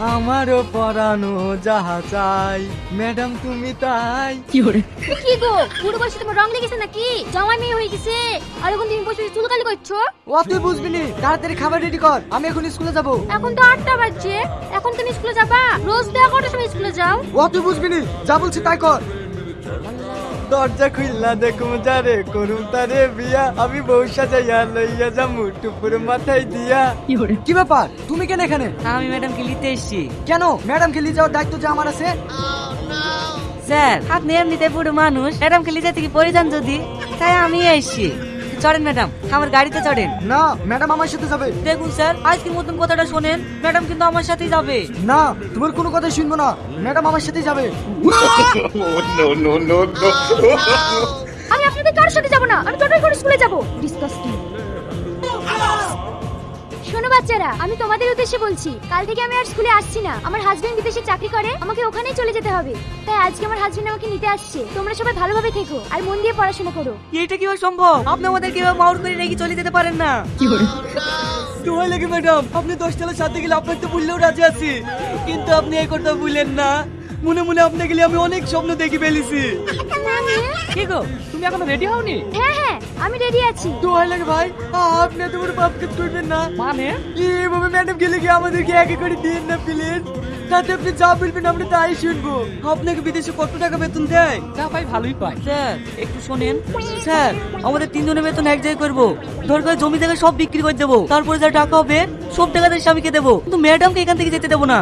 আমারও পরানো যাহা চাই ম্যাডাম তুমি তাই। কি গো পুরো বয়সে তোমার রং লেগেছে নাকি? জামাই মেয়ে হয়ে গেছে আর এখন তুমি বসে চুলকালি করছো? ও তুই বুঝবি নি, তাড়াতাড়ি খাবার রেডি কর, আমি এখন স্কুলে যাব। এখন তো 8টা বাজছে, এখন তুমি স্কুলে যাবা? রোজ তো 11টার সময় স্কুলে যাও। ও তুই বুঝবি নি, যা বলছি তাই কর। দরজা খুললা দেখুম যারে করুম তারে বিয়া, আমি বউ সাজাইয়া লইয়া যামু টুপুর মাথায় দিয়া। কি ব্যাপার, তুমি কেন এখানে? আমি ম্যাডামকে নিতে এসেছি। কেন? ম্যাডামকে নিয়ে যাওয়ার দায়িত্ব যে আমার আছে। স্যার আপনি এমনিতে বুড়ো মানুষ, ম্যাডামকে নিতে থেকে পড়ে যান যদি, তাই আমি এসেছি। চড়েন ম্যাডাম, আমার গাড়িতে চড়েন। না, ম্যাডাম আমার সাথে যাবে। দেখুন স্যার, আজকে মতন কথাটা শোনেন, ম্যাডাম কিন্তু আমার সাথেই যাবে। না, তোমার কোনো কথা শুনবো না, ম্যাডাম আমার সাথে যাবে। আমি আপনাদের কারোর সাথে যাব না, আমি টোটাল করে স্কুলে যাব। ডিসকাস্টিং। শোনো বাচ্চারা, আমি তোমাদের উদ্দেশ্যে বলছি, কাল থেকে আমি আর স্কুলে আসছি না। আমার হাজবেন্ড বিদেশে চাকরি করে, আমাকে ওখানেই চলে যেতে হবে। তাই আজকে আমার হাজবেন্ড আমাকে নিতে আসছে। তোমরা সবাই ভালোভাবে থেকো আর মন দিয়ে পড়াশোনা করো। এইটা কিভাবে সম্ভব? আপনি আমাদের কিভাবে মাউর করে রেখে চলে যেতে পারেন না? দোহাই লাগে ম্যাডাম, আপনি 10 টাকার সাথে গেলে আপনার তো বললেও রাজি আছি, কিন্তু আপনি এই কথা বললেন না। মনে মনে আপনাকে গেলে আমি অনেক স্বপ্ন দেখি ফেলেছি। কি গো, তুমি এখনো রেডি হওনি? হ্যাঁ হ্যাঁ, আমি রেডি আছি। দোহাই লাগে ভাই, আপনি এত বড় পাপ কাজ করবেন না। মানে এইভাবে ম্যাডাম গেলে কি আমাদেরকে একে করে দিন না প্লিজ। তাতে আপনি যা বলবেন আমরা তাই শুনবো। আপনাকে বিদেশে কত টাকা বেতন দেয়? যা পাই ভালোই পাই। স্যার একটু শোনেন। স্যার আমাদের 3 জনের বেতন এক জায়গায় করবো, দরকার জমি জায়গা সব বিক্রি করে দেবো, তারপরে যা টাকা হবে সব টাকা তাদের স্বামীকে দেবো, কিন্তু ম্যাডামকে এখান থেকে যেতে দেবো না।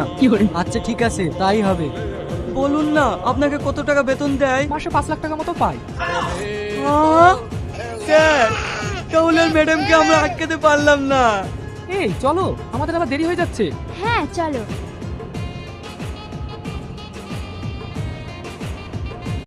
আচ্ছা ঠিক আছে, তাই হবে। বলুন না আপনাকে কত টাকা বেতন দেয়? মাসে 5 লাখ টাকা মতো পাই। স্যার তাহলে ম্যাডামকে আমরা আটকাতে পারলাম না। এই চলো, আমাদের আবার দেরি হয়ে যাচ্ছে। হ্যাঁ চলো।